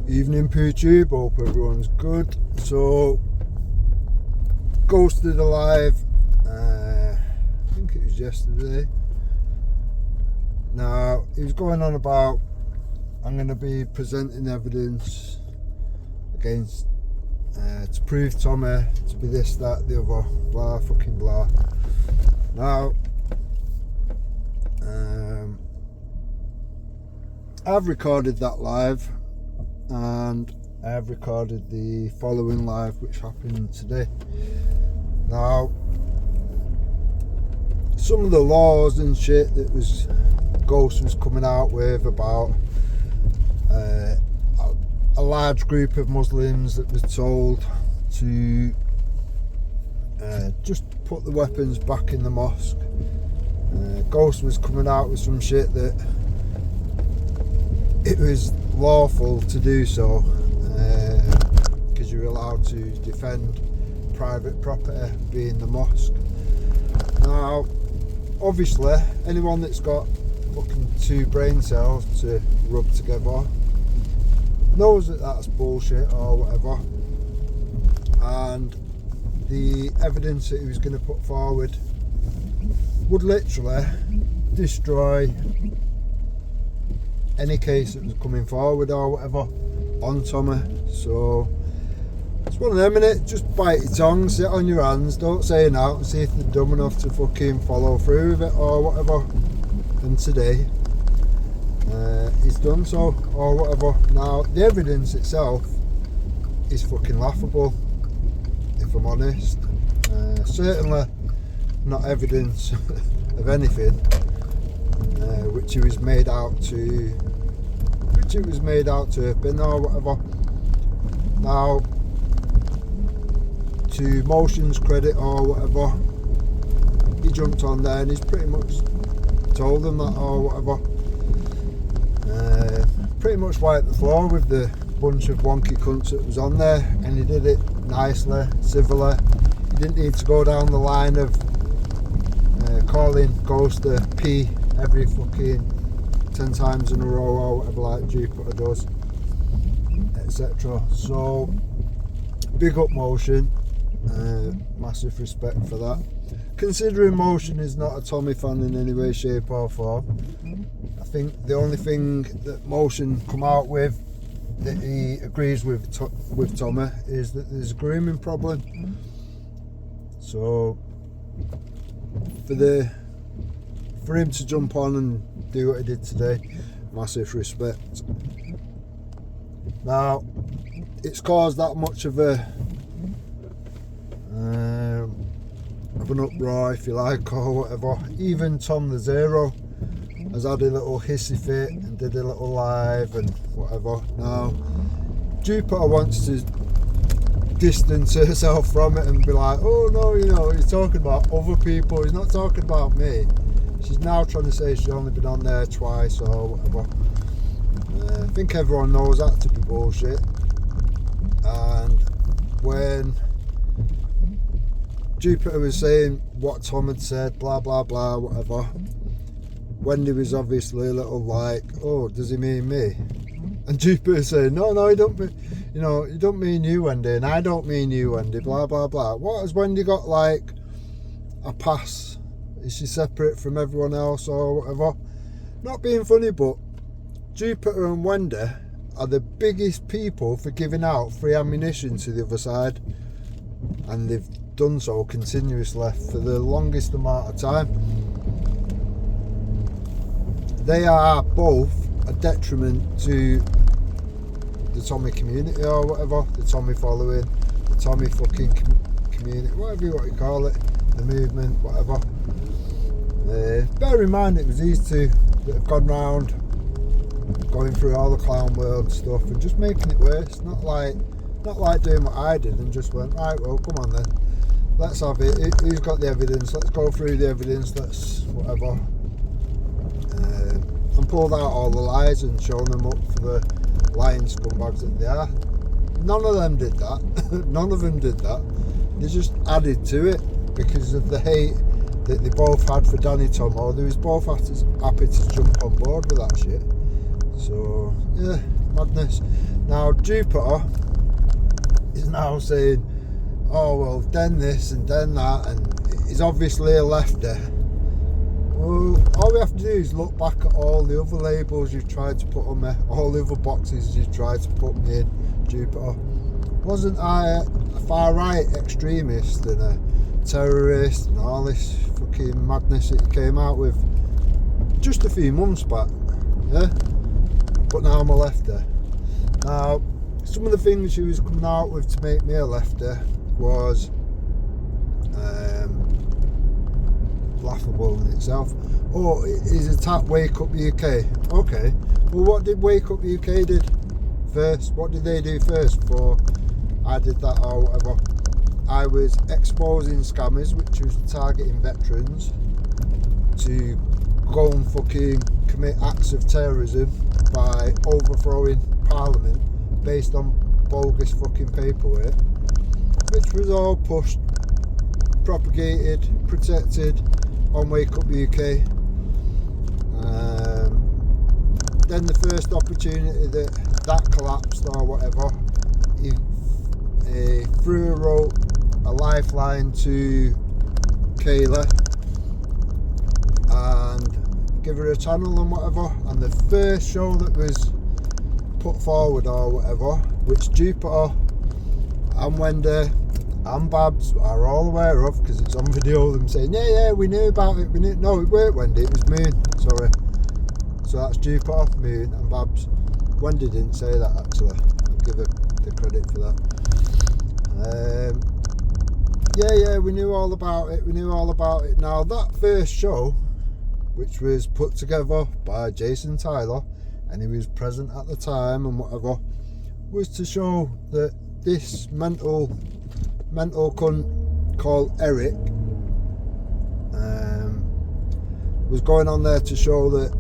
Evening PTube, hope everyone's good. So, Ghost did a live, I think it was yesterday. Now, he was going on about, I'm going to be presenting evidence against, to prove Tommy to be this, that, the other, blah, fucking blah. Now, I've recorded that live, and I've recorded the following live which happened today. Now, some of the laws and shit that Ghost was coming out with about a large group of Muslims that was told to just put the weapons back in the mosque. Ghost was coming out with some shit that it was lawful to do so because you're allowed to defend private property, being the mosque. Now, obviously, anyone that's got fucking two brain cells to rub together knows that that's bullshit or whatever, and the evidence that he was going to put forward would literally destroy any case that was coming forward or whatever on Tommy. So it's one of them, innit? Just bite your tongue, sit on your hands, don't say it out, and see if they're dumb enough to fucking follow through with it or whatever. And today he's done so or whatever. Now, the evidence itself is fucking laughable, if I'm honest. Certainly not evidence of anything which it was made out to have been or whatever. Now, to Motion's credit or whatever, he jumped on there and he's pretty much told them that or whatever. Pretty much wiped the floor with the bunch of wonky cunts that was on there, and he did it nicely, civilly. He didn't need to go down the line of calling Ghost a P every fucking 10 times in a row or whatever, like Jupiter does, etc. So, big up Motion, massive respect for that. Considering Motion is not a Tommy fan in any way, shape or form, I think the only thing that Motion come out with that he agrees with Tommy is that there's a grooming problem. So for him to jump on and do what he did today, massive respect. Now, it's caused that much of an uproar, if you like, or whatever. Even Tom the Zero has had a little hissy fit and did a little live and whatever. Now, Jupiter wants to distance herself from it and be like, oh no, he's talking about other people, he's not talking about me. She's now trying to say she's only been on there twice or whatever. I think everyone knows that to be bullshit. And when Jupiter was saying what Tom had said, blah blah blah, whatever, Wendy was obviously a little like, oh, does he mean me? And Jupiter saying, no, he don't mean, you don't mean you, Wendy, and I don't mean you, Wendy, blah blah blah. What has Wendy got, like a pass? Is she separate from everyone else or whatever? Not being funny, but Jupiter and Wendy are the biggest people for giving out free ammunition to the other side, and they've done so continuously for the longest amount of time. They are both a detriment to the Tommy community or whatever, the Tommy following, the Tommy fucking community, whatever you want to call it, the movement, whatever. Bear in mind, it was these two that have gone round going through all the clown world stuff and just making it worse. Not like doing what I did and just went, right, well, come on then, let's have it. Who's got the evidence? Let's go through the evidence. Let's whatever, and pulled out all the lies and shown them up for the lying scumbags that they are. None of them did that. None of them did that. They just added to it because of the hate that they both had for Danny Tomo. They was both happy to jump on board with that shit. So yeah, madness. Now Jupiter is now saying, oh well, then this and then that, and he's obviously a lefty. Well, all we have to do is look back at all the other labels you've tried to put on me, all the other boxes you've tried to put me in, Jupiter. Wasn't I a far right extremist and a terrorist and all this fucking madness that you came out with just a few months back? Yeah? But now I'm a lefty. Now, some of the things she was coming out with to make me a lefty was laughable in itself. Oh, he's attacked Wake Up UK. Okay, well, what did Wake Up UK did first? What did they do first before I did that or whatever? I was exposing scammers, which was targeting veterans to go and fucking commit acts of terrorism by overthrowing Parliament based on bogus fucking paperwork, which was all pushed, propagated, protected on Wake Up UK. Then the first opportunity that collapsed or whatever, he wrote a lifeline to Kayla and give her a channel and whatever, and the first show that was put forward or whatever, which Jupiter and Wendy and Babs are all aware of because it's on video, them saying yeah we knew about it, no, it weren't Wendy, it was Moon, sorry. So that's Jupiter, Moon and Babs. Wendy didn't say that actually, I'll give her the credit for that. Yeah, we knew all about it. Now that first show, which was put together by Jason Tyler, and he was present at the time and whatever, was to show that this mental cunt called Eric was going on there to show that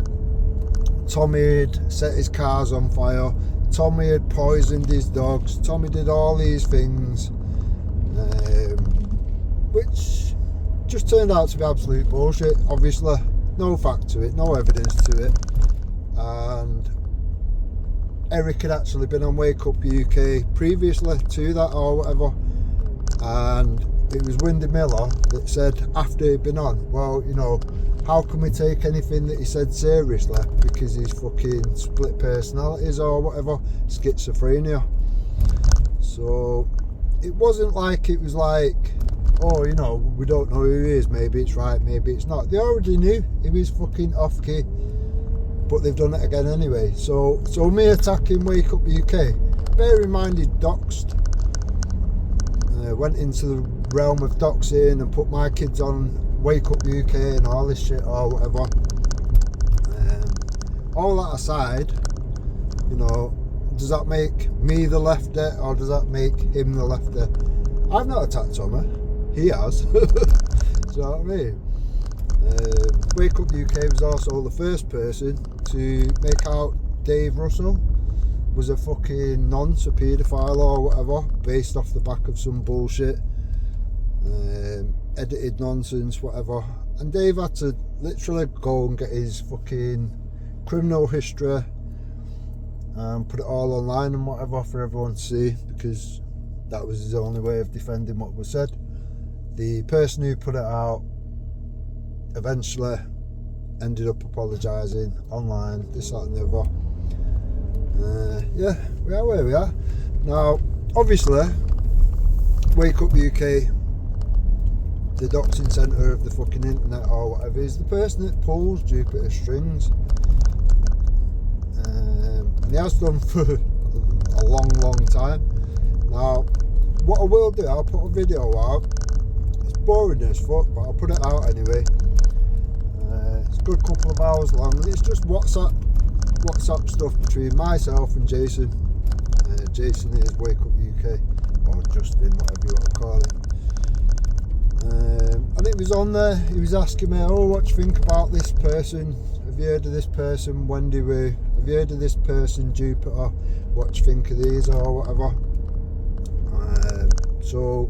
Tommy had set his cars on fire, Tommy had poisoned his dogs, Tommy did all these things, which just turned out to be absolute bullshit. Obviously, no fact to it, no evidence to it. And Eric had actually been on Wake Up UK previously to that or whatever, and it was Wendy Miller that said after he'd been on, well, you know, how can we take anything that he said seriously because he's fucking split personalities or whatever, schizophrenia. So it wasn't like it was like, oh, you know, we don't know who he is, maybe it's right, maybe it's not. They already knew he was fucking off key, but they've done it again anyway. So me attacking Wake Up UK, bear in mind he's doxed, went into the realm of doxing and put my kids on Wake Up UK and all this shit or whatever. All that aside, you know, does that make me the lefty or does that make him the lefty? I've not attacked Tommy, he has. Do you know what I mean? Wake Up UK was also the first person to make out Dave Russell was a fucking nonce, a paedophile or whatever, based off the back of some bullshit, edited nonsense, whatever. And Dave had to literally go and get his fucking criminal history and put it all online and whatever for everyone to see, because that was his only way of defending what was said. The person who put it out eventually ended up apologising online, this, that and the other. Yeah, we are where we are. Now, obviously, Wake Up UK, the doxing centre of the fucking internet or whatever, is the person that pulls Jupiter strings. And he has done for a long time. Now, what I will do, I'll put a video out. It's boring as fuck, but I'll put it out anyway. It's a good couple of hours long. It's just WhatsApp stuff between myself and Jason. Jason is Wake Up UK, or Justin, whatever you want to call him. And it was on there, he was asking me, oh, what do you think about this person? Have you heard of this person, Wendy Wu? Have you heard of this person, Jupiter? What do you think of these or whatever? So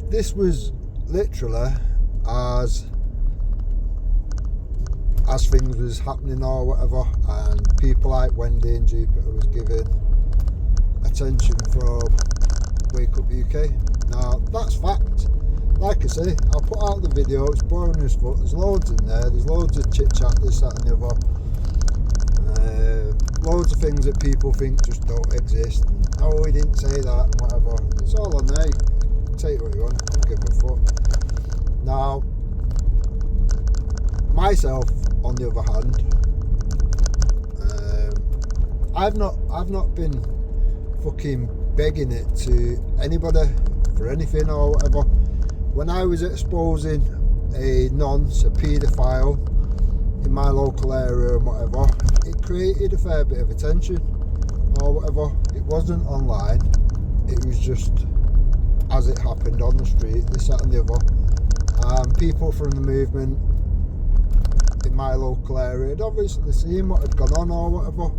this was literally as things was happening or whatever, and people like Wendy and Jupiter was giving attention from Wake Up UK. Now that's fact. Like I say, I'll put out the video, it's boring as fuck, there's loads in there, there's loads of chit chat, this, that and the other. Loads of things that people think just don't exist. Oh, he didn't say that and whatever. It's all on there, you can take what you want, don't give a fuck. Now, myself on the other hand, I've not been fucking begging it to anybody for anything or whatever. When I was exposing a nonce, a paedophile in my local area and whatever, it created a fair bit of attention or whatever. It wasn't online, it was just as it happened on the street, this, that and the other. People from the movement in my local area had obviously seen what had gone on or whatever,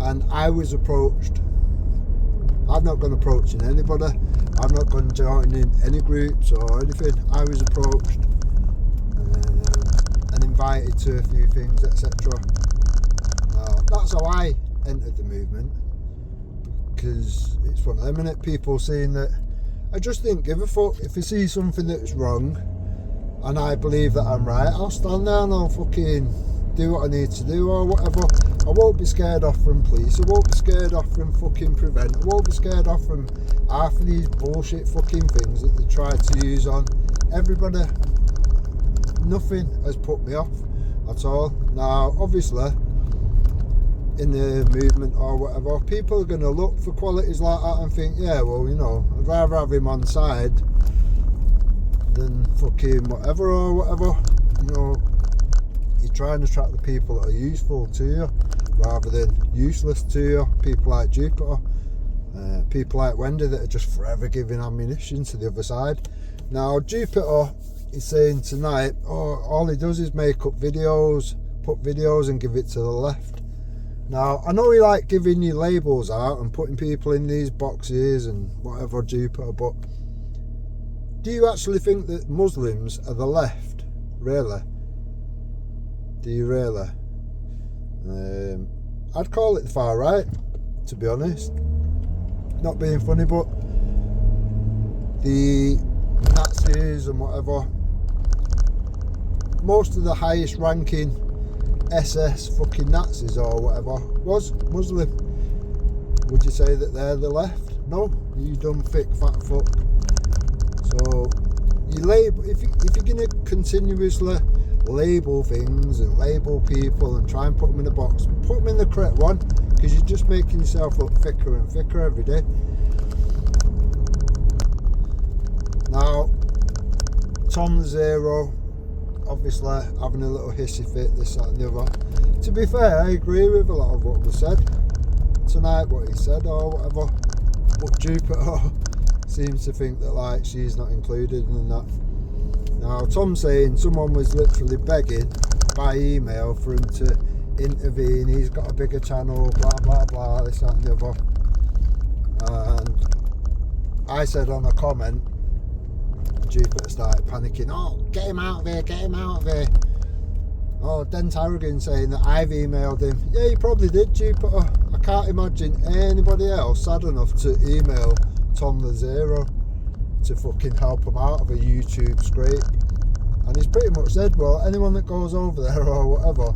and I was approached. I've not gone approaching anybody, I've not gone joining any groups or anything. I was approached and invited to a few things, etc. That's how I entered the movement, because it's one of them, innit? People saying that I just didn't give a fuck. If I see something that's wrong and I believe that I'm right, I'll stand there and I'll fucking do what I need to do or whatever. I won't be scared off from police, I won't be scared off from fucking Prevent, I won't be scared off from half of these bullshit fucking things that they try to use on everybody. Nothing has put me off at all. Now obviously in the movement or whatever, people are going to look for qualities like that and think, yeah, well, you know, I'd rather have him on side than fucking whatever or whatever. You know, you're trying to attract the people that are useful to you rather than useless to you. People like Jupiter, people like Wendy that are just forever giving ammunition to the other side. Now Jupiter is saying tonight, oh, all he does is make up videos, put videos and give it to the left. Now I know he like giving you labels out and putting people in these boxes and whatever, Jupiter, but do you actually think that Muslims are the left? Really? Do you really? I'd call it the far right, to be honest. Not being funny, but the Nazis and whatever, most of the highest ranking SS fucking Nazis or whatever was Muslim. Would you say that they're the left? No, you dumb thick fat fuck. So you label, if you're gonna continuously label things and label people and try and put them in a box, put them in the correct one, because you're just making yourself look thicker and thicker every day. Now Tom the Zero, obviously having a little hissy fit, this, that and the other. To be fair, I agree with a lot of what was said tonight, what he said or whatever, but Jupiter seems to think that like she's not included in that. Now Tom's saying someone was literally begging by email for him to intervene, he's got a bigger channel, blah blah blah, this, that and the other. And I said on a comment, Jupiter started panicking, oh, get him out of here, get him out of here. Oh, Den Tarragon saying that I've emailed him. Yeah, you probably did, Jupiter. I can't imagine anybody else sad enough to email Tom the Zero to fucking help him out of a YouTube scrape. And he's pretty much said, well, anyone that goes over there or whatever,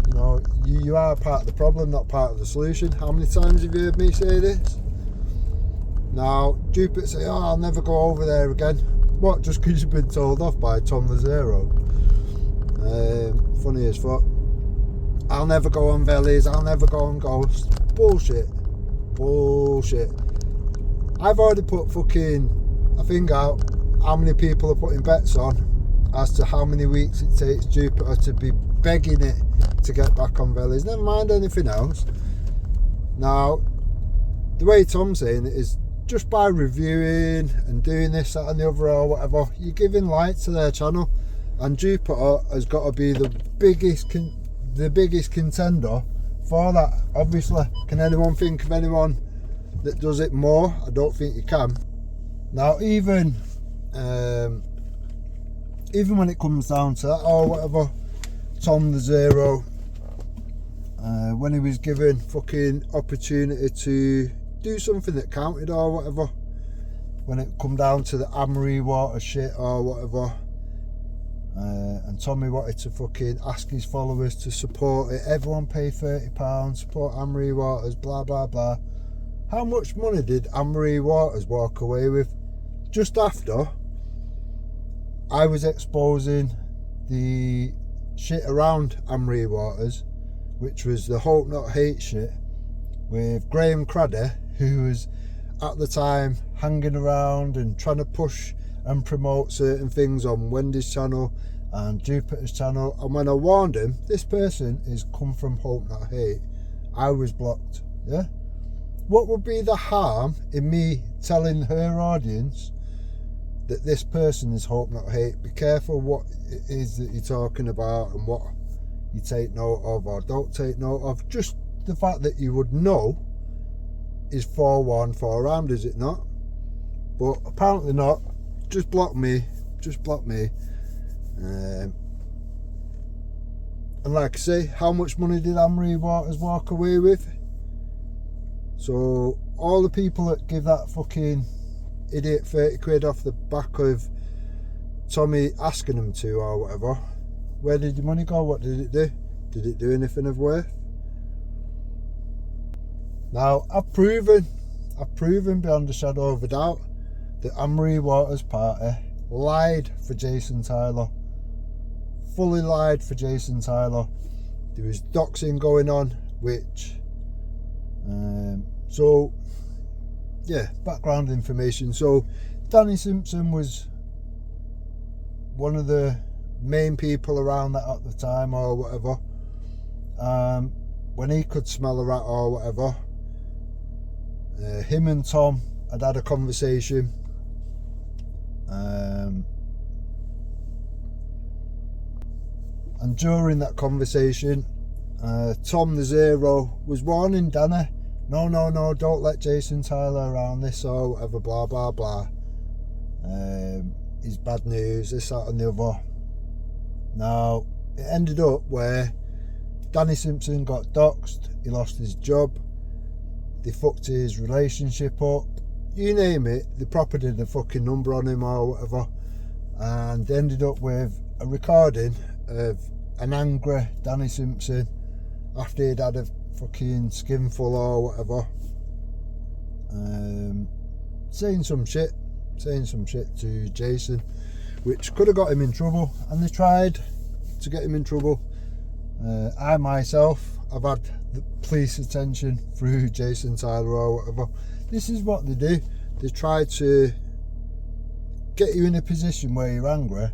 you know, you are part of the problem, not part of the solution. How many times have you heard me say this? Now, Jupiter say, oh, I'll never go over there again. What, just because you've been told off by Tom the Zero? Funny as fuck. I'll never go on Vellies, I'll never go on Ghost. Bullshit. Bullshit. I've already put fucking a thing out, how many people are putting bets on as to how many weeks it takes Jupiter to be begging it to get back on Vellies. Never mind anything else. Now, the way Tom's saying it is just by reviewing and doing this, that and the other or whatever, you're giving light to their channel. And Jupiter has got to be the biggest contender for that. Obviously, can anyone think of anyone that does it more? I don't think you can. Now, even when it comes down to that or whatever, Tom the Zero, when he was given fucking opportunity to do something that counted or whatever. When it come down to the Amory Waters shit or whatever, and Tommy wanted to fucking ask his followers to support it. Everyone pay £30, support Amory Waters, blah blah blah. How much money did Amory Waters walk away with? Just after I was exposing the shit around Amory Waters, which was the Hope Not Hate shit, with Graham Craddy, who was at the time hanging around and trying to push and promote certain things on Wendy's channel and Jupiter's channel. And when I warned him, this person is come from Hope Not Hate, I was blocked. Yeah, what would be the harm in me telling her audience that this person is Hope Not Hate? Be careful what it is that you're talking about and what you take note of or don't take note of. Just the fact that you would know is forewarned, forearmed, is it not? But apparently not. Just block me. And like I say, how much money did Amory Waters walk away with? So all the people that give that fucking idiot 30 quid off the back of Tommy asking them to or whatever, where did the money go? What did it do? Did it do anything of worth? Now I've proven beyond a shadow of a doubt that Amory Waters party lied for Jason Tyler. Fully lied for Jason Tyler. There was doxing going on, which so yeah, background information. So Danny Simpson was one of the main people around that at the time or whatever. When he could smell a rat or whatever, him and Tom had a conversation. And during that conversation, Tom the Zero was warning Danny, no, don't let Jason Tyler around this or whatever, blah blah blah. He's bad news, this, that and the other. Now it ended up where Danny Simpson got doxed, he lost his job, they fucked his relationship up, you name it, they proper did a fucking number on him or whatever, and they ended up with a recording of an angry Danny Simpson after he'd had a fucking skinful or whatever, saying some shit to Jason, which could have got him in trouble, and they tried to get him in trouble. I myself have had the police attention through Jason Tyler or whatever. This is what they do. They try to get you in a position where you're angry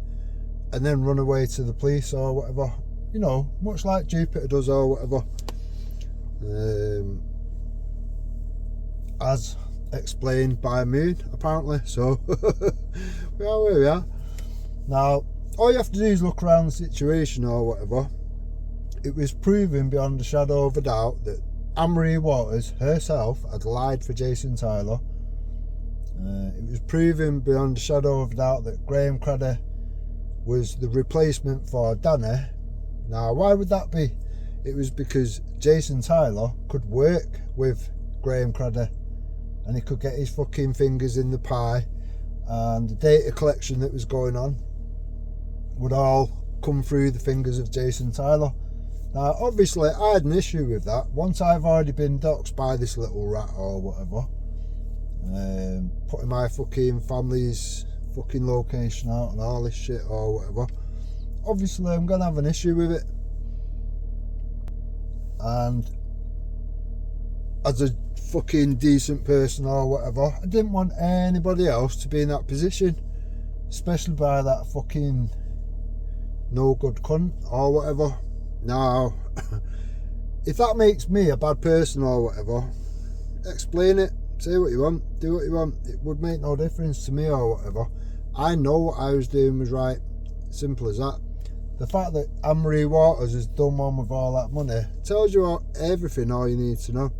and then run away to the police or whatever, you know, much like Jupiter does or whatever, as explained by Moon apparently. So we are where we are now. All you have to do is look around the situation or whatever. It was proven beyond a shadow of a doubt that Amory Waters herself had lied for Jason Tyler. It was proven beyond a shadow of a doubt that Graham Craddy was the replacement for Danny. Now, why would that be? It was because Jason Tyler could work with Graham Craddy and he could get his fucking fingers in the pie, and the data collection that was going on would all come through the fingers of Jason Tyler. Now, obviously, I had an issue with that. Once I've already been doxed by this little rat or whatever, putting my fucking family's fucking location out and all this shit or whatever, obviously I'm gonna have an issue with it. And as a fucking decent person or whatever, I didn't want anybody else to be in that position, especially by that fucking no good cunt or whatever. Now, if that makes me a bad person or whatever, explain it, say what you want, do what you want. It would make no difference to me or whatever. I know what I was doing was right, simple as that. The fact that Amory Waters has done one with all that money tells you everything all you need to know.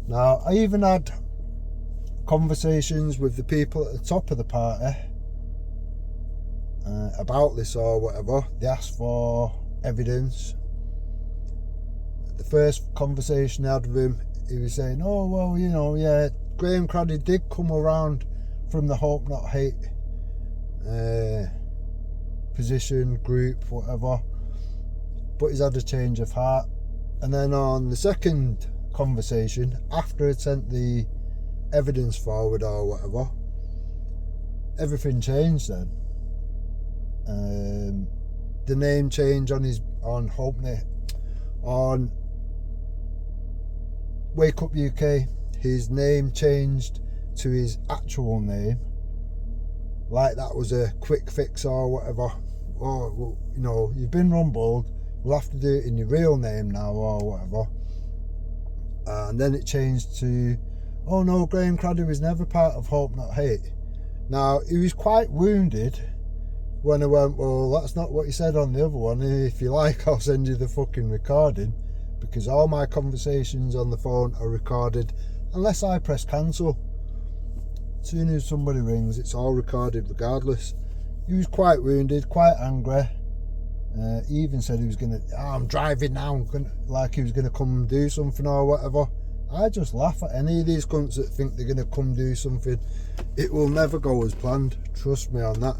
Now, I even had conversations with the people at the top of the party about this or whatever. They asked for evidence. The first conversation I had with him, he was saying, oh, well, you know, yeah, Graham Craddy did come around from the Hope Not Hate position, group, whatever, but he's had a change of heart. And then on the second conversation, after I'd sent the evidence forward or whatever, everything changed then. The name change on Wake Up UK, his name changed to his actual name, like that was a quick fix or whatever. Or, well, you know, you've been rumbled, we'll have to do it in your real name now or whatever. And then it changed to, oh no, Graham Craddy was never part of Hope Not Hate. Now, he was quite wounded when I went, well, that's not what he said on the other one. If you like, I'll send you the fucking recording, because all my conversations on the phone are recorded unless I press cancel. As soon as somebody rings, it's all recorded regardless. He was quite wounded, quite angry. He even said he was going to, I'm driving now, like he was going to come do something or whatever. I just laugh at any of these cunts that think they're going to come do something. It will never go as planned, trust me on that.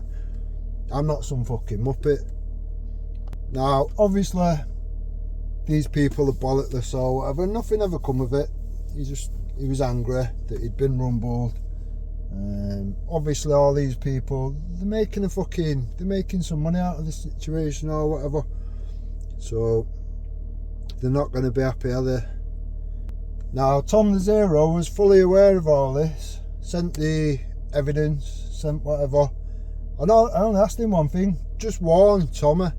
I'm not some fucking muppet. Now, obviously, these people are bollockless or whatever. Nothing ever come of it. He was angry that he'd been rumbled. Obviously, all these people, they're making some money out of this situation or whatever. So, they're not going to be happy, are they? Now, Tom the Zero was fully aware of all this, sent the evidence, sent whatever. I only asked him one thing, just warn Tommy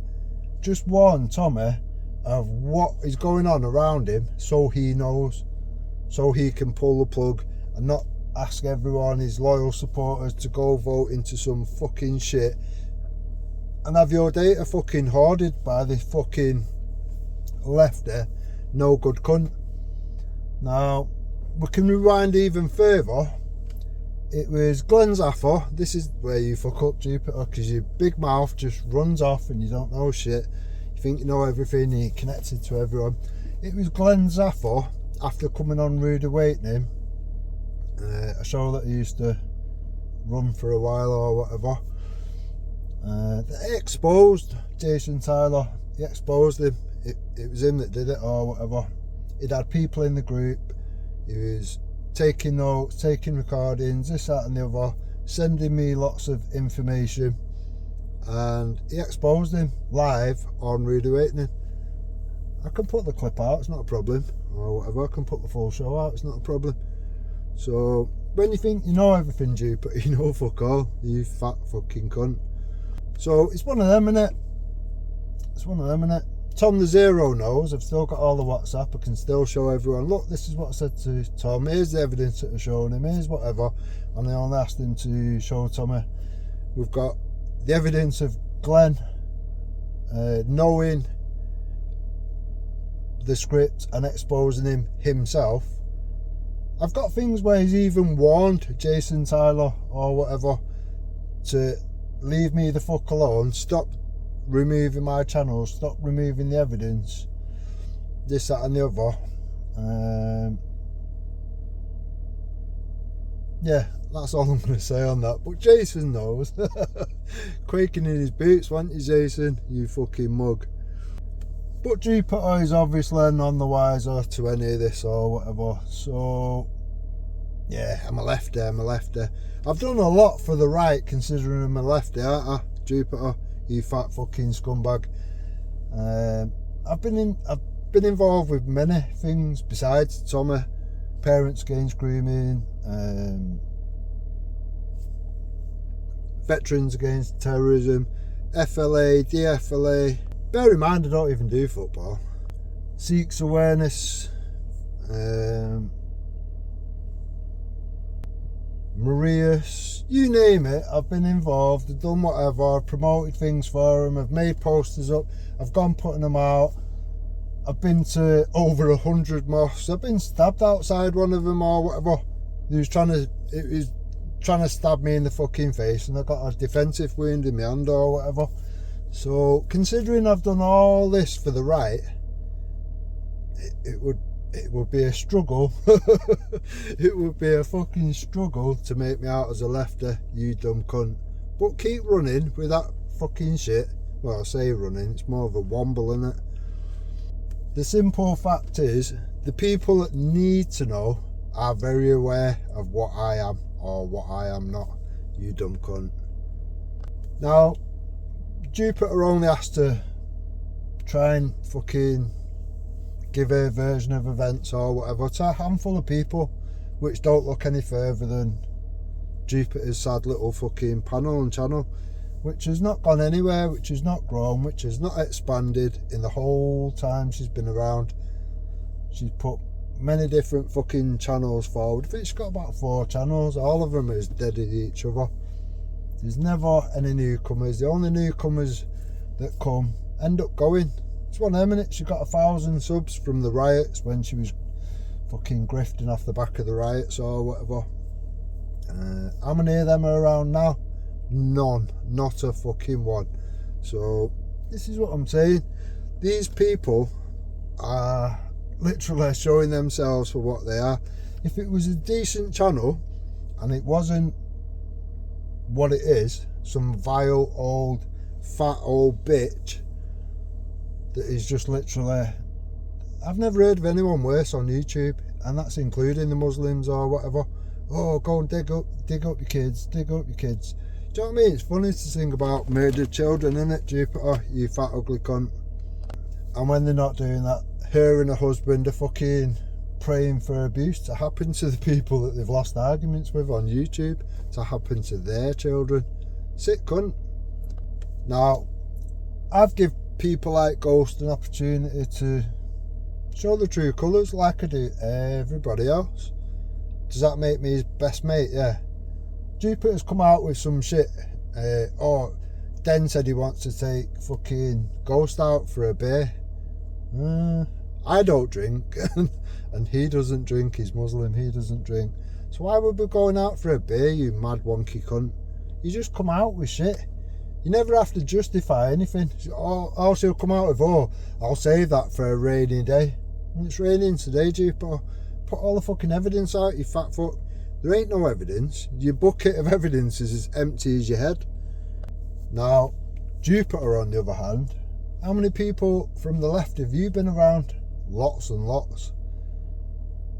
of what is going on around him, so he knows, so he can pull the plug and not ask everyone, his loyal supporters, to go vote into some fucking shit and have your data fucking hoarded by this fucking lefty, no good cunt. Now, we can rewind even further. It was Glenn Zaffer. This is where you fuck up, Jupiter, because your big mouth just runs off and you don't know shit. You think you know everything and you're connected to everyone. It was Glenn Zaffer, after coming on Rude Awakening, a show that he used to run for a while or whatever. He exposed Jason Tyler. He exposed him. It was him that did it or whatever. He'd had people in the group. He was taking notes, taking recordings, this, that and the other, sending me lots of information, and he exposed him live on Rude Awakening. I can put the clip out, it's not a problem, or whatever. I can put the full show out, it's not a problem. So when you think you know everything, Jupiter, you know fuck all, you fat fucking cunt. So it's one of them, innit? Tom the Zero knows. I've still got all the WhatsApp. I can still show everyone, look, this is what I said to Tom, here's the evidence that I've shown him, here's whatever. And I only asked him to show Tommy. We've got the evidence of Glenn knowing the script and exposing him himself. I've got things where he's even warned Jason Tyler or whatever to leave me the fuck alone, stop removing my channel, stop removing the evidence, this, that and the other. Yeah, that's all I'm going to say on that. But Jason knows. Quaking in his boots, weren't you, Jason? You fucking mug. But Jupiter is obviously none the wiser to any of this or whatever. So, yeah, I'm a lefty. I've done a lot for the right considering I'm a lefty, aren't I, Jupiter? You fat fucking scumbag. I've been involved with many things besides Tommy. Parents Against Grooming, Veterans Against Terrorism, FLA, DFLA. Bear in mind I don't even do football. Seeks Awareness, Marius, you name it, I've been involved, I've done whatever, I've promoted things for them, I've made posters up, I've gone putting them out, I've been to over 100 mosques, I've been stabbed outside one of them or whatever. It was trying to stab me in the fucking face and I got a defensive wound in my hand or whatever. So considering I've done all this for the right, it would it would be a struggle. It would be a fucking struggle to make me out as a lefty, you dumb cunt. But keep running with that fucking shit. Well, I say running, it's more of a womble, innit? The simple fact is, the people that need to know are very aware of what I am or what I am not, you dumb cunt. Now, Jupiter only has to try and fucking give a version of events or whatever to a handful of people which don't look any further than Jupiter's sad little fucking panel and channel, which has not gone anywhere, which has not grown, which has not expanded in the whole time she's been around. She's put many different fucking channels forward. I think she's got about 4 channels, all of them are as dead as each other. There's never any newcomers. The only newcomers that come end up going. It's one minute she got 1,000 subs from the riots when she was fucking grifting off the back of the riots or whatever. How many of them are around now? None. Not a fucking one. So this is what I'm saying. These people are literally showing themselves for what they are. If it was a decent channel and it wasn't what it is, some vile old fat old bitch that is just literally, I've never heard of anyone worse on YouTube, and that's including the Muslims or whatever. Oh, go and dig up your kids, dig up your kids. Do you know what I mean? It's funny to sing about murdered children, innit, Jupiter, you fat ugly cunt. And when they're not doing that, her and her husband are fucking praying for abuse to happen to the people that they've lost arguments with on YouTube, to happen to their children. Sick cunt. Now, I've given people like Ghost an opportunity to show the true colours like I do everybody else. Does that make me his best mate? Yeah. Jupiter's come out with some shit. Or Den said he wants to take fucking Ghost out for a beer. I don't drink, and he doesn't drink. He's Muslim, he doesn't drink. So why would we be going out for a beer, you mad wonky cunt? You just come out with shit. You never have to justify anything. All she'll come out with, oh, I'll save that for a rainy day. And it's raining today, Jupiter. Put all the fucking evidence out, you fat fuck. There ain't no evidence. Your bucket of evidence is as empty as your head. Now, Jupiter, on the other hand, how many people from the left have you been around? Lots and lots.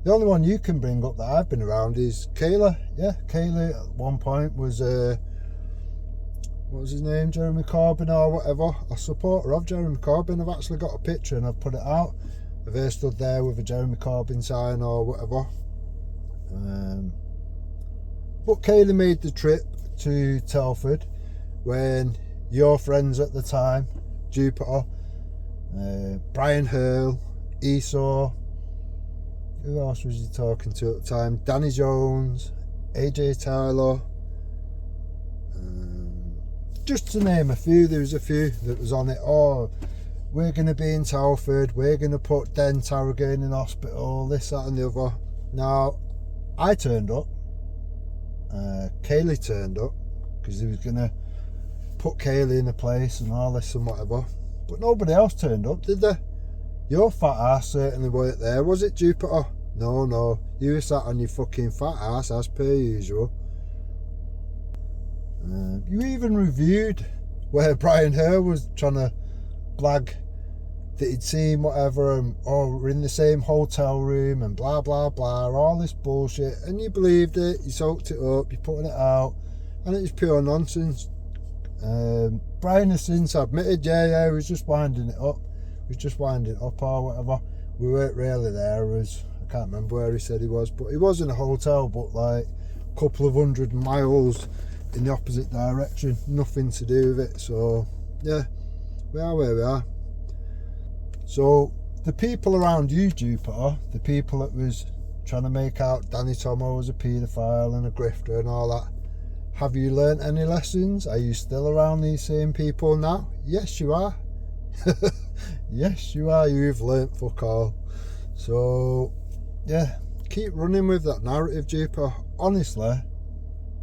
The only one you can bring up that I've been around is Kayla. Yeah, Kayla at one point was, what was his name, Jeremy Corbyn or whatever. A supporter of Jeremy Corbyn. I've actually got a picture and I've put it out of her stood there with a Jeremy Corbyn sign or whatever. But Kayla made the trip to Telford when your friends at the time, Jupiter, Brian Hurl, Esau, who else was he talking to at the time? Danny Jones, AJ Tyler, just to name a few. There was a few that was on it. Oh, we're going to be in Telford, we're going to put Den Tarragone in hospital, this, that and the other. Now, I turned up, Kaylee turned up, because he was going to put Kaylee in a place and all this and whatever. But nobody else turned up, did they? Your fat ass certainly weren't there, was it, Jupiter? No, you were sat on your fucking fat ass as per usual. You even reviewed where Brian Hare was trying to blag that he'd seen whatever, and we're in the same hotel room and blah blah blah, all this bullshit, and you believed it, you soaked it up, you're putting it out, and it was pure nonsense. Brian has since admitted, yeah, he was just winding it up. Or whatever. We weren't really there. I can't remember where he said he was, but he was in a hotel, but like a couple of 100 miles in the opposite direction. Nothing to do with it. So yeah, we are where we are. So the people around you, Jupiter, the people that was trying to make out Danny Tomo was a paedophile and a grifter and all that, have you learnt any lessons? Are you still around these same people now? Yes, you are. Yes, you are. You've learnt fuck all. So yeah, keep running with that narrative, Jupiter. Honestly,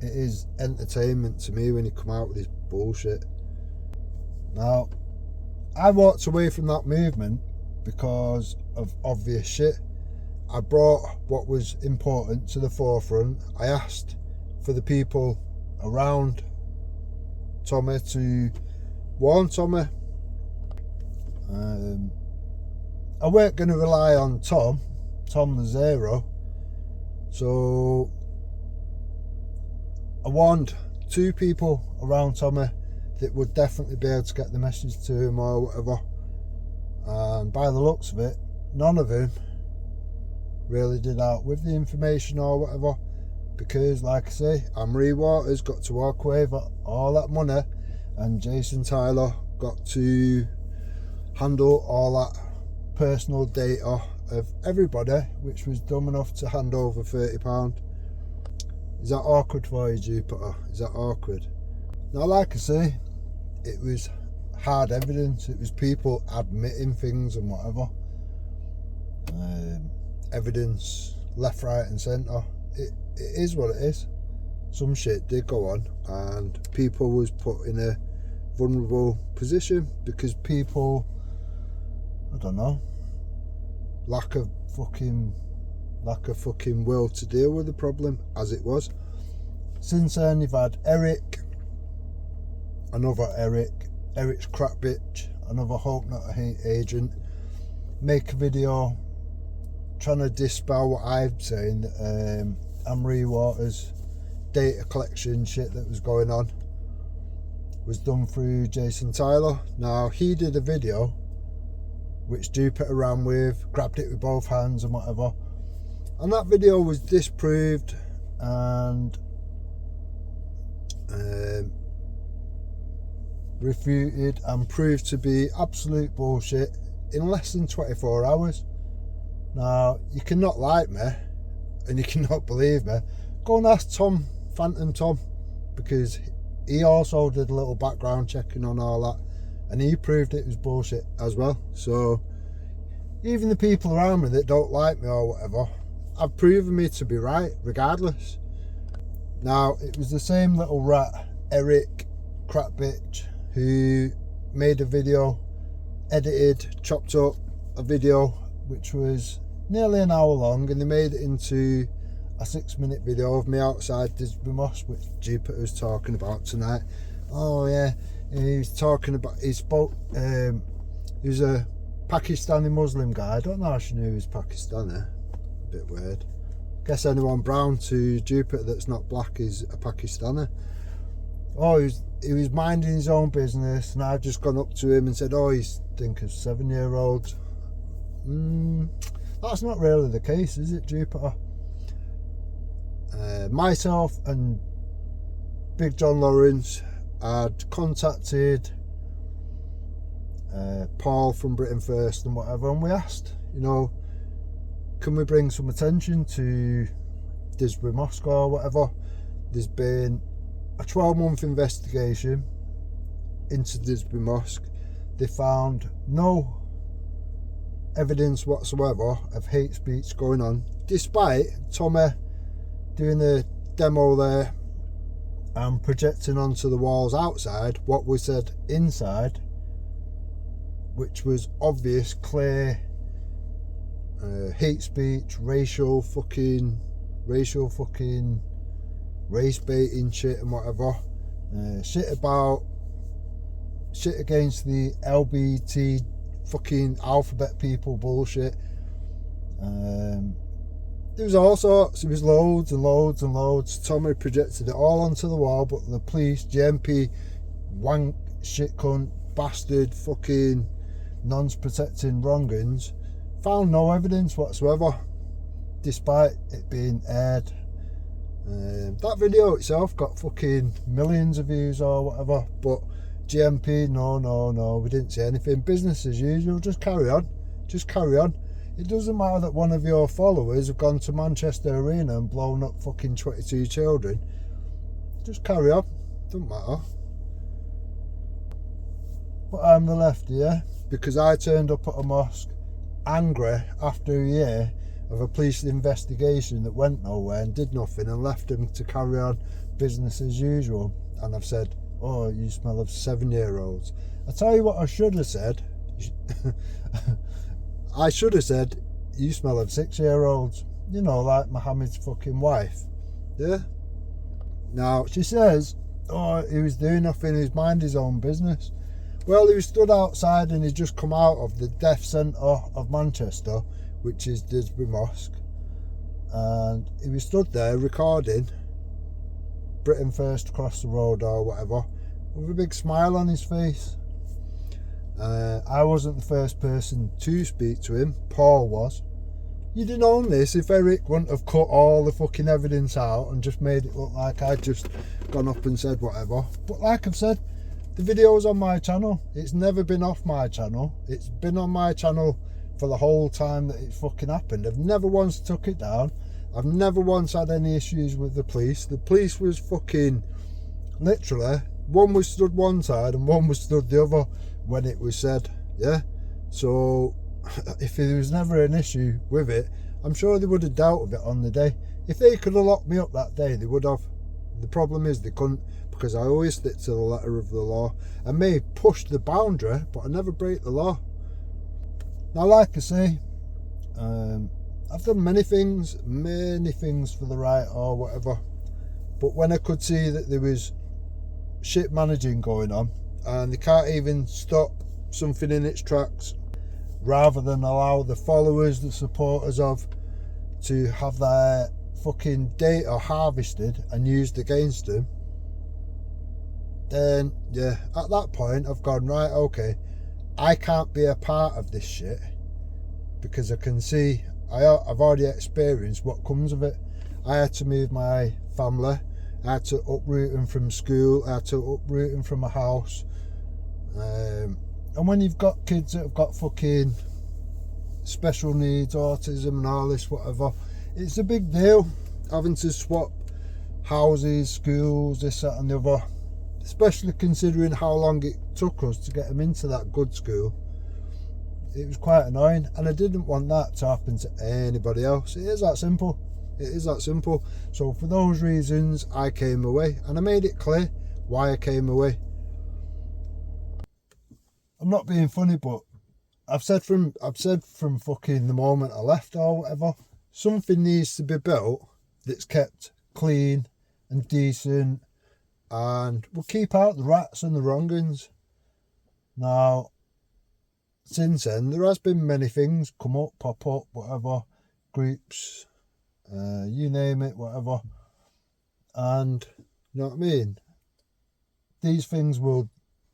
it is entertainment to me when you come out with this bullshit. Now, I walked away from that movement because of obvious shit. I brought what was important to the forefront. I asked for the people around Tommy to warn Tommy. I weren't going to rely on Tom the Zero, so I warned 2 people around Tommy that would definitely be able to get the message to him or whatever, and by the looks of it, none of them really did out with the information or whatever, because like I say, Anne-Marie Waters got to walk away with all that money, and Jason Tyler got to handle all that personal data of everybody, which was dumb enough to hand over £30. Is that awkward for you, Jupiter? Is that awkward? Now, like I say, it was hard evidence. It was people admitting things and whatever. Evidence left, right and centre. It is what it is. Some shit did go on, and people was put in a vulnerable position because people, I don't know, lack of fucking will to deal with the problem as it was. Since then, you've had Eric, another Eric's crap bitch, another Hope Not a Hate agent, make a video trying to dispel what I'm saying, that Anne-Marie Waters data collection shit that was going on was done through Jason Tyler. Now, he did a video which Jupiter ran with, grabbed it with both hands and whatever, and that video was disproved and refuted and proved to be absolute bullshit in less than 24 hours. Now, you cannot like me and you cannot believe me. Go and ask Tom, Phantom Tom, because he also did a little background checking on all that, and he proved it was bullshit as well. So even the people around me that don't like me or whatever have proven me to be right regardless. Now, it was the same little rat, Eric crap bitch, who made a video, edited, chopped up a video which was nearly an hour long, and they made it into a 6-minute video of me outside Disbury Mosque, which Jupiter was talking about tonight. Oh yeah, he was talking about, he spoke, he was a Pakistani Muslim guy. I don't know how she knew he was Pakistani. A bit weird. Guess anyone brown to Jupiter that's not black is a Pakistani. Oh, he was minding his own business, and I've just gone up to him and said, oh, he's think of 7-year-olds. That's not really the case, is it, Jupiter? Myself and Big John Lawrence had contacted Paul from Britain First and whatever, and we asked, you know, can we bring some attention to Disbury Mosque or whatever? There's been a 12-month investigation into Disbury Mosque. They found no evidence whatsoever of hate speech going on, despite Tommy doing a demo there and projecting onto the walls outside what was said inside, which was obvious, clear hate speech, racial fucking race baiting shit and whatever, shit against the LBT fucking alphabet people bullshit. There was all sorts. There was loads and loads and loads. Tommy projected it all onto the wall, but the police, GMP, wank, shit cunt, bastard, fucking nonce protecting wrong'uns, found no evidence whatsoever, despite it being aired. That video itself got fucking millions of views or whatever, but GMP, no, we didn't say anything. Business as usual, just carry on. It doesn't matter that one of your followers have gone to Manchester Arena and blown up fucking 22 children. Just carry on, doesn't matter. But I'm the lefty, yeah? Because I turned up at a mosque angry after a year of a police investigation that went nowhere and did nothing, and left them to carry on business as usual. And I've said, oh, you smell of 7-year-olds. I tell you what I should have said. I should have said, you smell of 6-year-olds. You know, like Mohammed's fucking wife. Yeah? Now, she says, oh, he was doing nothing, he was minding his own business. Well, he was stood outside and he'd just come out of the death centre of Manchester, which is Disbury Mosque. And he was stood there recording Britain First across the road or whatever, with a big smile on his face. I wasn't the first person to speak to him, Paul was. You'd have known this if Eric wouldn't have cut all the fucking evidence out and just made it look like I'd just gone up and said whatever. But like I've said, the video's on my channel. It's never been off my channel. It's been on my channel for the whole time that it fucking happened. I've never once took it down. I've never once had any issues with the police. The police was fucking, literally, one was stood one side and one was stood the other when it was said, yeah? So, if there was never an issue with it, I'm sure they would have dealt with it on the day. If they could have locked me up that day, they would have. The problem is they couldn't, because I always stick to the letter of the law. I may push the boundary, but I never break the law. Now, like I say, I've done many things for the right or whatever. But when I could see that there was shit managing going on, and they can't even stop something in its tracks, rather than allow the followers, the supporters of, to have their fucking data harvested and used against them, then yeah, at that point I've gone, right, okay, I can't be a part of this shit, because I can see, I've already experienced what comes of it. I had to move my family, I had to uproot them from school, I had to uproot them from a house. And when you've got kids that have got fucking special needs, autism and all this whatever, it's a big deal having to swap houses, schools, this, that and the other, especially considering how long it took us to get them into that good school. It was quite annoying, and I didn't want that to happen to anybody else. It is that simple. It is that simple. So for those reasons I came away, and I made it clear why I came away. I'm not being funny, but I've said from fucking the moment I left or whatever, something needs to be built that's kept clean and decent, and will keep out the rats and the wrong'uns. Now, since then, there has been many things come up, pop up, whatever, groups, you name it, whatever. And, you know what I mean? These things will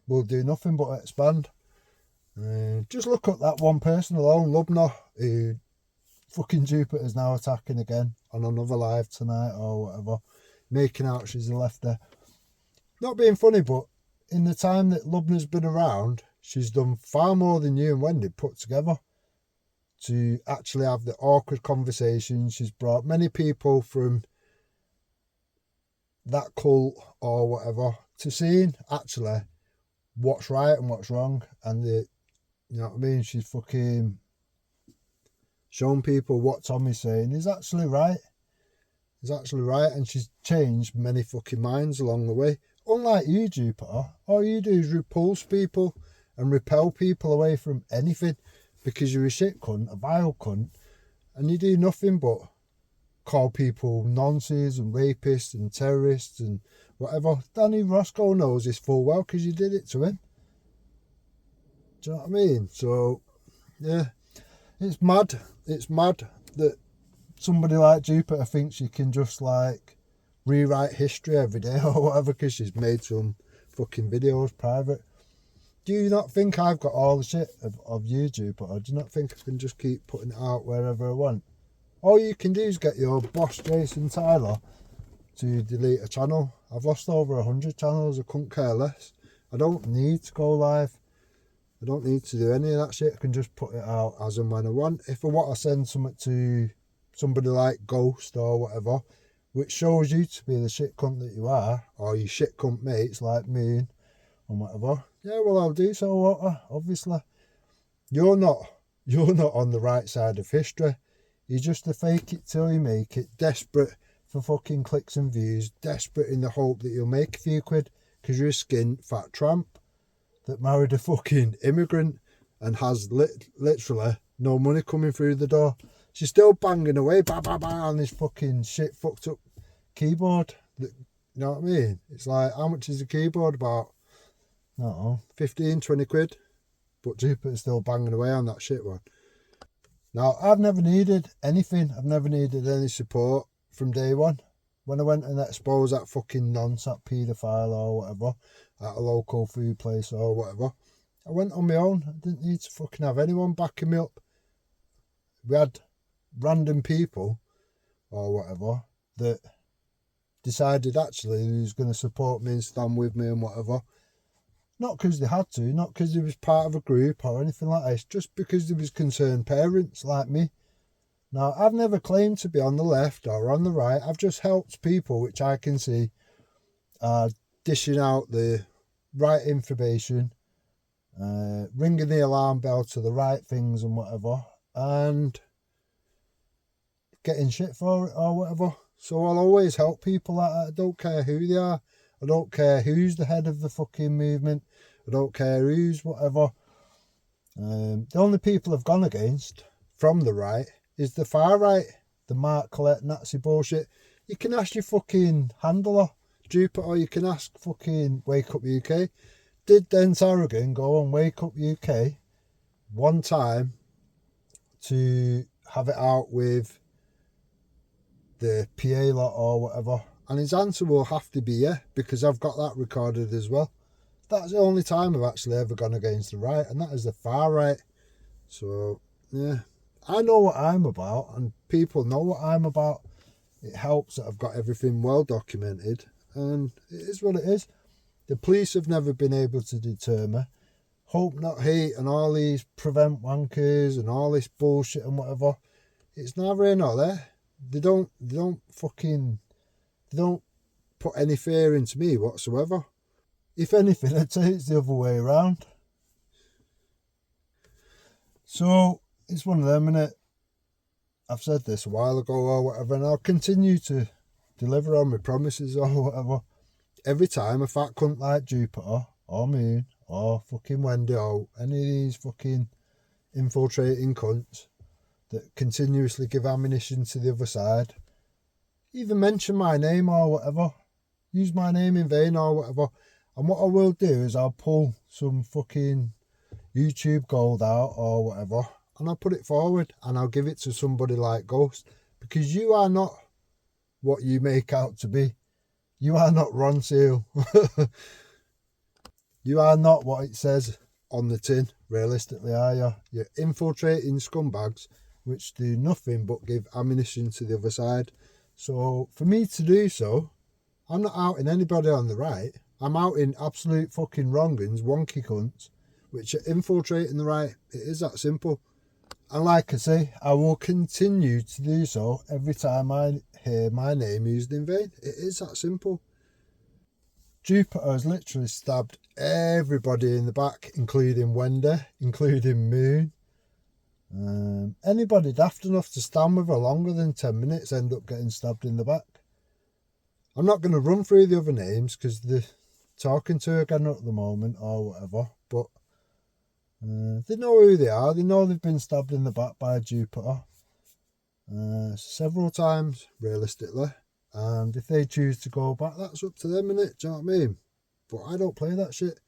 do nothing but expand. Just look at that one person alone, Lubna, who fucking Jupiter's now attacking again on another live tonight or whatever, making out she's a lefty. Not being funny, but in the time that Lubna's been around, she's done far more than you and Wendy put together to actually have the awkward conversations. She's brought many people from that cult or whatever to seeing actually what's right and what's wrong, and you know what I mean, she's fucking shown people what Tommy's saying is actually right. It's actually right, and she's changed many fucking minds along the way. Unlike you, Jupiter, all you do is repulse people and repel people away from anything, because you're a shit cunt, a vile cunt, and you do nothing but call people nonces and rapists and terrorists and whatever. Danny Roscoe knows this full well because you did it to him. Do you know what I mean? So, yeah, it's mad. It's mad that somebody like Jupiter thinks she can just like rewrite history every day or whatever because she's made some fucking videos private. Do you not think I've got all the shit of you, Jupiter? Do you not think I can just keep putting it out wherever I want? All you can do is get your boss, Jason Tyler, to delete a channel. I've lost over 100 channels. I couldn't care less. I don't need to go live. I don't need to do any of that shit. I can just put it out as and when I want. If I want to send something to somebody like Ghost or whatever, which shows you to be the shit cunt that you are, or your shit cunt mates like me and whatever, yeah, well, I'll do so, won't I? Obviously. You're not on the right side of history. You're just a fake it till you make it, desperate for fucking clicks and views, desperate in the hope that you'll make a few quid because you're a skin fat tramp that married a fucking immigrant and has literally no money coming through the door. she's still banging away, bah, bah, bah, on this fucking shit fucked up keyboard. You know what I mean? It's like, how much is a keyboard? About, I don't know, 15, 20 quid. But Jupiter's still banging away on that shit one. Now, I've never needed anything. I've never needed any support from day one. When I went and exposed that fucking nonce, that paedophile or whatever, at a local food place or whatever, I went on my own. I didn't need to fucking have anyone backing me up. We had random people or whatever that decided actually he was going to support me and stand with me and whatever. Not because they had to, not because they was part of a group or anything like this, just because there was concerned parents like me. Now, I've never claimed to be on the left or on the right. I've just helped people which I can see are dishing out the right information, ringing the alarm bell to the right things and whatever, and getting shit for it or whatever. So I'll always help people like that. I don't care who they are. I don't care who's the head of the fucking movement. I don't care who's whatever. The only people I've gone against from the right is the far right. The Mark Collette Nazi bullshit. You can ask your fucking handler, Jupiter, or you can ask fucking Wake Up UK. Did Dent Harrigan go on Wake Up UK one time to have it out with the PA lot or whatever? And his answer will have to be yeah, because I've got that recorded as well. That's the only time I've actually ever gone against the right, and that is the far right. So, yeah, I know what I'm about, and people know what I'm about. It helps that I've got everything well documented, and it is what it is. The police have never been able to determine Hope Not Hate and all these prevent wankers and all this bullshit and whatever. It's neither here nor there. They don't put any fear into me whatsoever. If anything, I'd say it's the other way around. So, it's one of them, innit? I've said this a while ago or whatever, and I'll continue to deliver on my promises or whatever. Every time a fat cunt like Jupiter, or Moon, or fucking Wendy, or any of these fucking infiltrating cunts that continuously give ammunition to the other side, even mention my name or whatever, use my name in vain or whatever, and what I will do is I'll pull some fucking YouTube gold out or whatever, and I'll put it forward and I'll give it to somebody like Ghost, because you are not what you make out to be. You are not Ron Seal. You are not what it says on the tin, realistically, are you? You're infiltrating scumbags which do nothing but give ammunition to the other side. So for me to do so, I'm not outing anybody on the right. I'm outing absolute fucking wrong'uns, wonky cunts, which are infiltrating the right. It is that simple. And like I say, I will continue to do so every time I hear my name used in vain. It is that simple. Jupiter has literally stabbed everybody in the back, including Wendy, including Moon. Anybody daft enough to stand with her longer than 10 minutes end up getting stabbed in the back. I'm not going to run through the other names because they're talking to her again at the moment or whatever, but they know who they are. They know they've been stabbed in the back by Jupiter several times, realistically. And if they choose to go back, that's up to them, innit? Do you know what I mean? But I don't play that shit.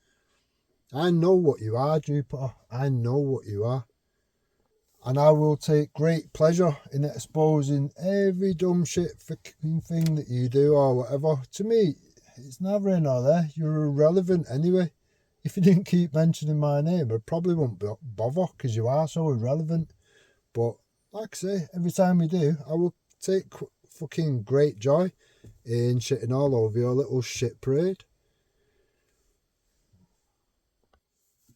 I know what you are, Jupiter. I know what you are. And I will take great pleasure in exposing every dumb shit fucking thing that you do or whatever. To me, it's neither here nor there. You're irrelevant anyway. If you didn't keep mentioning my name, I probably wouldn't bother because you are so irrelevant. But like I say, every time we do, I will take fucking great joy in shitting all over your little shit parade.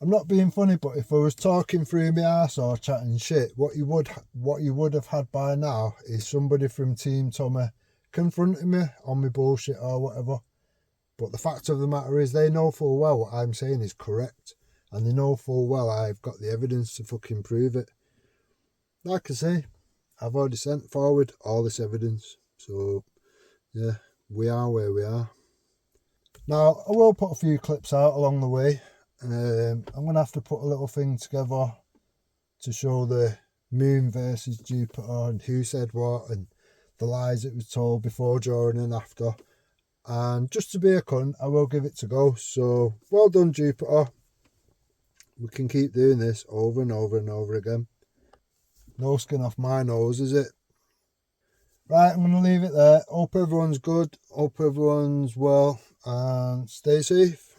I'm not being funny, but if I was talking through my arse or chatting shit, what you would have had by now is somebody from Team Tommy confronting me on my bullshit or whatever. But the fact of the matter is they know full well what I'm saying is correct, and they know full well I've got the evidence to fucking prove it. Like I say, I've already sent forward all this evidence, so yeah, we are where we are. Now, I will put a few clips out along the way. I'm going to have to put a little thing together to show the Moon versus Jupiter and who said what and the lies that was told before, during and after. And just to be a cunt, I will give it to go. So well done, Jupiter. We can keep doing this over and over and over again. No skin off my nose, is it? Right, I'm going to leave it there. Hope everyone's good. Hope everyone's well. And stay safe.